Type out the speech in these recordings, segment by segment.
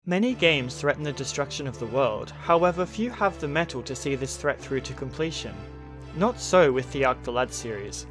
Many games threaten the destruction of the world, however few have the mettle to see this threat through to completion. Not so with the Ark the Lad series.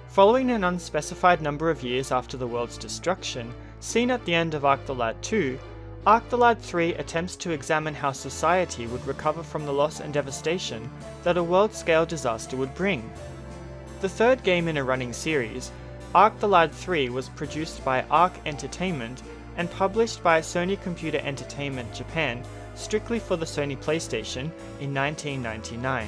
Following an unspecified number of years after the world's destruction, seen at the end of Ark the Lad II, Ark the Lad III attempts to examine how society would recover from the loss and devastation that a world-scale disaster would bring. The third game in a running series, Ark the Lad III was produced by Arc Entertainment and published by Sony Computer Entertainment Japan strictly for the Sony PlayStation in 1999.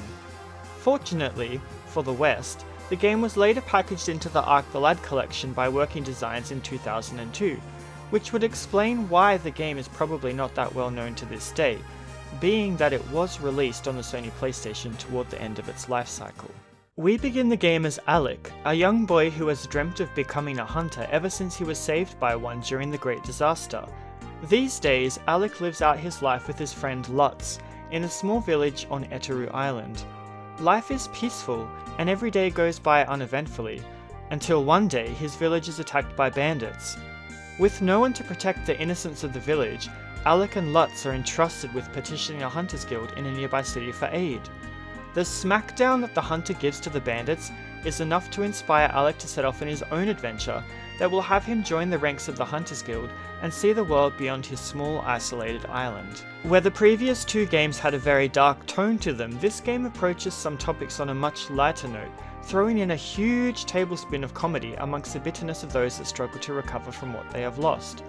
Fortunately, for the West, the game was later packaged into the Ark the Lad collection by Working Designs in 2002, which would explain why the game is probably not that well known to this day, being that it was released on the Sony PlayStation toward the end of its life cycle. We begin the game as Alec, a young boy who has dreamt of becoming a hunter ever since he was saved by one during the Great Disaster. These days, Alec lives out his life with his friend Lutz in a small village on Etaru Island. Life is peaceful, and every day goes by uneventfully, until one day his village is attacked by bandits. With no one to protect the innocents of the village, Alec and Lutz are entrusted with petitioning a hunters guild in a nearby city for aid. The smackdown that the hunter gives to the bandits is enough to inspire Alec to set off on his own adventure that will have him join the ranks of the Hunters Guild and see the world beyond his small isolated island. Where the previous two games had a very dark tone to them, this game approaches some topics on a much lighter note, throwing in a huge tablespoon of comedy amongst the bitterness of those that struggle to recover from what they have lost.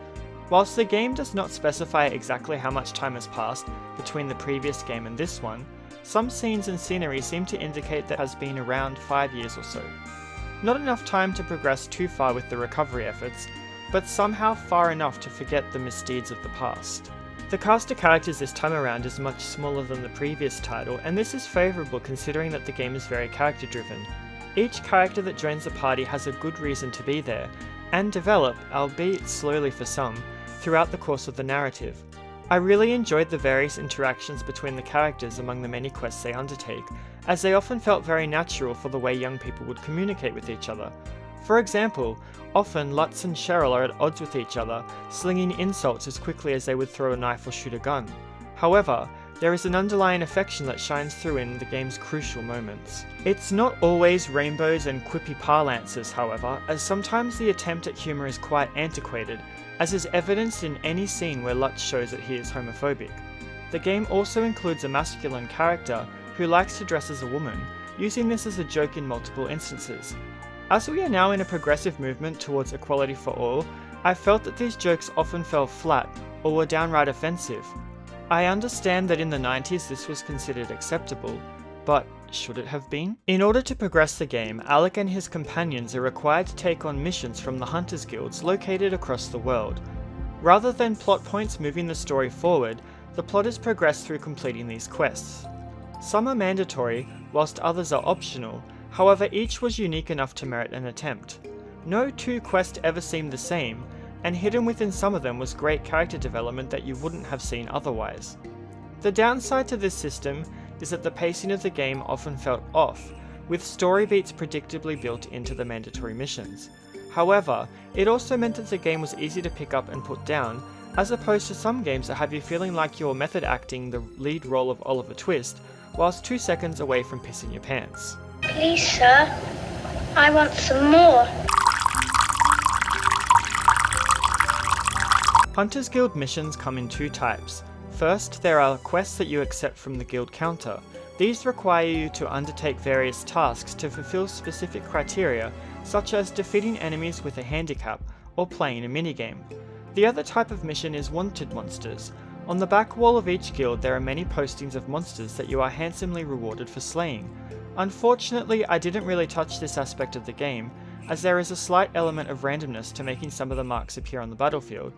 Whilst the game does not specify exactly how much time has passed between the previous game and this one, some scenes and scenery seem to indicate that it has been around 5 years or so. Not enough time to progress too far with the recovery efforts, but somehow far enough to forget the misdeeds of the past. The Castor Characters this time around is much smaller than the previous title, and this is favourable considering that the game is very character driven. Each character that joins the party has a good reason to be there, and develop, albeit slowly for some, throughout the course of the narrative. I really enjoyed the various interactions between the characters among the many quests they undertake, as they often felt very natural for the way young people would communicate with each other. For example, often Lutz and Cheryl are at odds with each other, slinging insults as quickly as they would throw a knife or shoot a gun. However, there is an underlying affection that shines through in the game's crucial moments. It's not always rainbows and quippy parlances, however, as sometimes the attempt at humour is quite antiquated, as is evidenced in any scene where Lutz shows that he is homophobic. The game also includes a masculine character who likes to dress as a woman, using this as a joke in multiple instances. As we are now in a progressive movement towards equality for all, I felt that these jokes often fell flat or were downright offensive. I understand that in the 90s this was considered acceptable, but should it have been? In order to progress the game, Alec and his companions are required to take on missions from the Hunters Guilds located across the world. Rather than plot points moving the story forward, the plot is progressed through completing these quests. Some are mandatory, whilst others are optional, however each was unique enough to merit an attempt. No two quests ever seemed the same, and hidden within some of them was great character development that you wouldn't have seen otherwise. The downside to this system is that the pacing of the game often felt off, with story beats predictably built into the mandatory missions. However, it also meant that the game was easy to pick up and put down, as opposed to some games that have you feeling like you're method acting the lead role of Oliver Twist, whilst 2 seconds away from pissing your pants. Please, sir, I want some more. Hunters Guild missions come in 2 types. First, there are quests that you accept from the guild counter. These require you to undertake various tasks to fulfill specific criteria, such as defeating enemies with a handicap or playing a minigame. The other type of mission is Wanted Monsters. On the back wall of each guild there are many postings of monsters that you are handsomely rewarded for slaying. Unfortunately, I didn't really touch this aspect of the game, as there is a slight element of randomness to making some of the marks appear on the battlefield,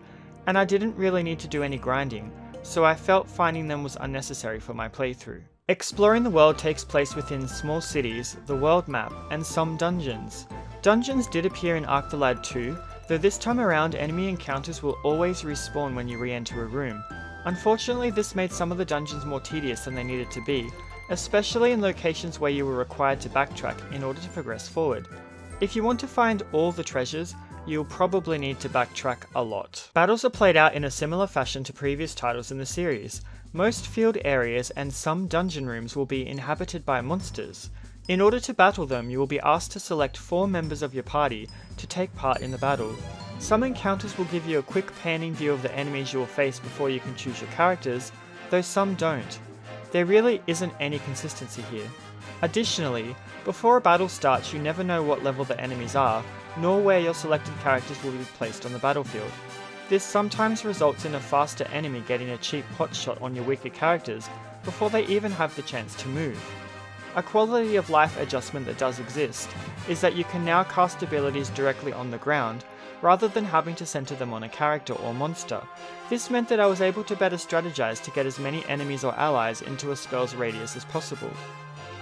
and I didn't really need to do any grinding, so I felt finding them was unnecessary for my playthrough. Exploring the world takes place within small cities, the world map, and some dungeons. Dungeons did appear in Ark the Lad II, though this time around enemy encounters will always respawn when you re-enter a room. Unfortunately, this made some of the dungeons more tedious than they needed to be, especially in locations where you were required to backtrack in order to progress forward. If you want to find all the treasures, you'll probably need to backtrack a lot. Battles are played out in a similar fashion to previous titles in the series. Most field areas and some dungeon rooms will be inhabited by monsters. In order to battle them, you will be asked to select 4 members of your party to take part in the battle. Some encounters will give you a quick panning view of the enemies you will face before you can choose your characters, though some don't. There really isn't any consistency here. Additionally, before a battle starts, you never know what level the enemies are, nor where your selected characters will be placed on the battlefield. This sometimes results in a faster enemy getting a cheap pot shot on your weaker characters before they even have the chance to move. A quality of life adjustment that does exist is that you can now cast abilities directly on the ground, rather than having to center them on a character or monster. This meant that I was able to better strategize to get as many enemies or allies into a spell's radius as possible.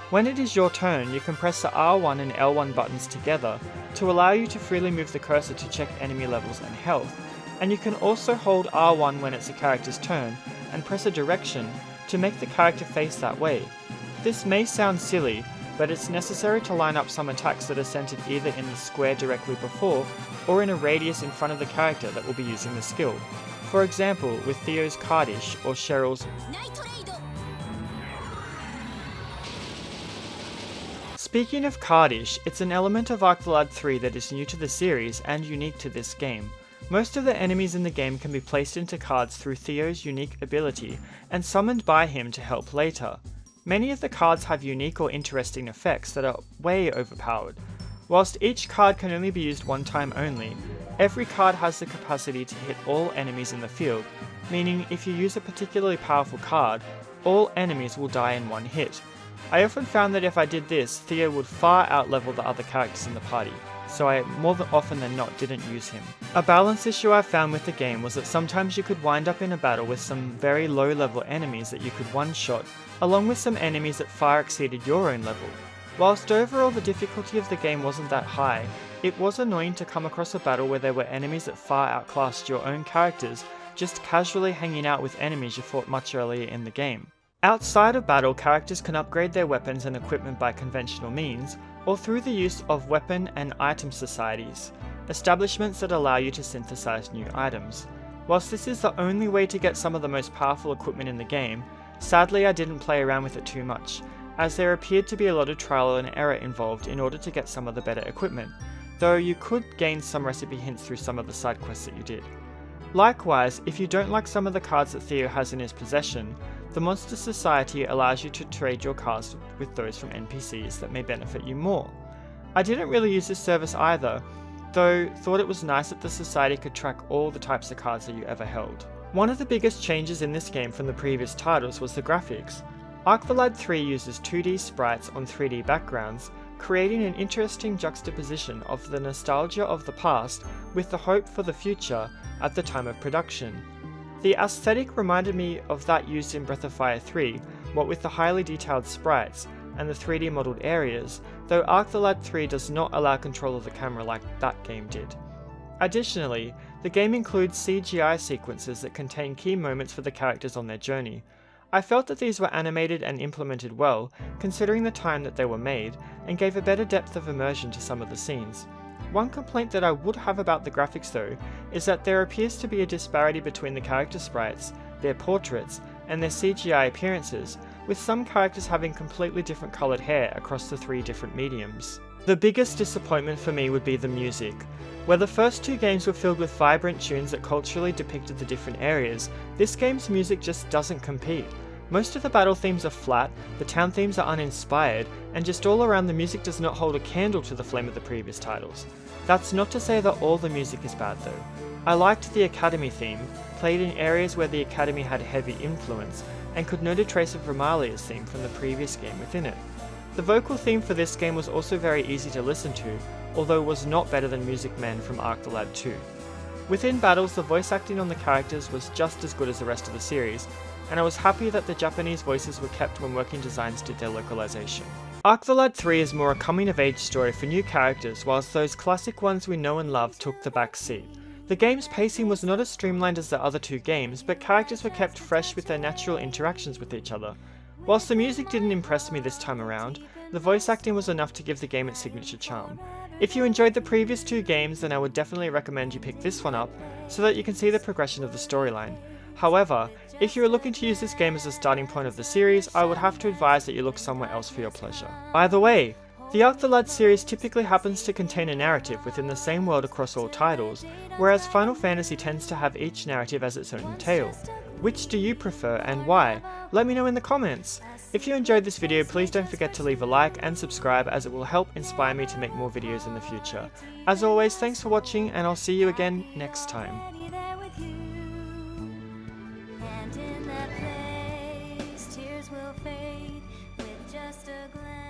When it is your turn, you can press the R1 and L1 buttons together to allow you to freely move the cursor to check enemy levels and health, and you can also hold R1 when it's a character's turn and press a direction to make the character face that way. This may sound silly, but it's necessary to line up some attacks that are centered either in the square directly before or in a radius in front of the character that will be using the skill. For example, with Theo's Cardish or Cheryl's. Speaking of Cardish, it's an element of Arc the Lad 3 that is new to the series and unique to this game. Most of the enemies in the game can be placed into cards through Theo's unique ability and summoned by him to help later. Many of the cards have unique or interesting effects that are way overpowered. Whilst each card can only be used one time only, every card has the capacity to hit all enemies in the field, meaning if you use a particularly powerful card, all enemies will die in one hit. I often found that if I did this, Theo would far outlevel the other characters in the party, so I more often than not didn't use him. A balance issue I found with the game was that sometimes you could wind up in a battle with some very low level enemies that you could one-shot, along with some enemies that far exceeded your own level. Whilst overall the difficulty of the game wasn't that high, it was annoying to come across a battle where there were enemies that far outclassed your own characters, just casually hanging out with enemies you fought much earlier in the game. Outside of battle, characters can upgrade their weapons and equipment by conventional means, or through the use of weapon and item societies, establishments that allow you to synthesize new items. Whilst this is the only way to get some of the most powerful equipment in the game, sadly I didn't play around with it too much, as there appeared to be a lot of trial and error involved in order to get some of the better equipment, though you could gain some recipe hints through some of the side quests that you did. Likewise, if you don't like some of the cards that Theo has in his possession, the Monster Society allows you to trade your cards with those from NPCs that may benefit you more. I didn't really use this service either, though thought it was nice that the Society could track all the types of cards that you ever held. One of the biggest changes in this game from the previous titles was the graphics. Arc the Lad 3 uses 2D sprites on 3D backgrounds, creating an interesting juxtaposition of the nostalgia of the past with the hope for the future at the time of production. The aesthetic reminded me of that used in Breath of Fire 3, what with the highly detailed sprites and the 3D modelled areas, though Arc the Lad 3 does not allow control of the camera like that game did. Additionally, the game includes CGI sequences that contain key moments for the characters on their journey. I felt that these were animated and implemented well, considering the time that they were made, and gave a better depth of immersion to some of the scenes. One complaint that I would have about the graphics though, is that there appears to be a disparity between the character sprites, their portraits, and their CGI appearances, with some characters having completely different coloured hair across the 3 different mediums. The biggest disappointment for me would be the music. Where the first 2 games were filled with vibrant tunes that culturally depicted the different areas, this game's music just doesn't compete. Most of the battle themes are flat, the town themes are uninspired, and just all around the music does not hold a candle to the flame of the previous titles. That's not to say that all the music is bad though. I liked the Academy theme, played in areas where the Academy had heavy influence, and could note a trace of Romalia's theme from the previous game within it. The vocal theme for this game was also very easy to listen to, although was not better than Music Man from Arc the Lad 2. Within battles, the voice acting on the characters was just as good as the rest of the series, and I was happy that the Japanese voices were kept when working designs did their localization. Arc the Lad 3 is more a coming-of-age story for new characters, whilst those classic ones we know and love took the back seat. The game's pacing was not as streamlined as the other 2 games, but characters were kept fresh with their natural interactions with each other. Whilst the music didn't impress me this time around, the voice acting was enough to give the game its signature charm. If you enjoyed the previous two games, then I would definitely recommend you pick this one up so that you can see the progression of the storyline. However, if you are looking to use this game as a starting point of the series, I would have to advise that you look somewhere else for your pleasure. By the way, the Arc the Lad series typically happens to contain a narrative within the same world across all titles, whereas Final Fantasy tends to have each narrative as its own tale. Which do you prefer and why? Let me know in the comments! If you enjoyed this video, please don't forget to leave a like and subscribe, as it will help inspire me to make more videos in the future. As always, thanks for watching, and I'll see you again next time. And in that place, tears will fade with just a glance.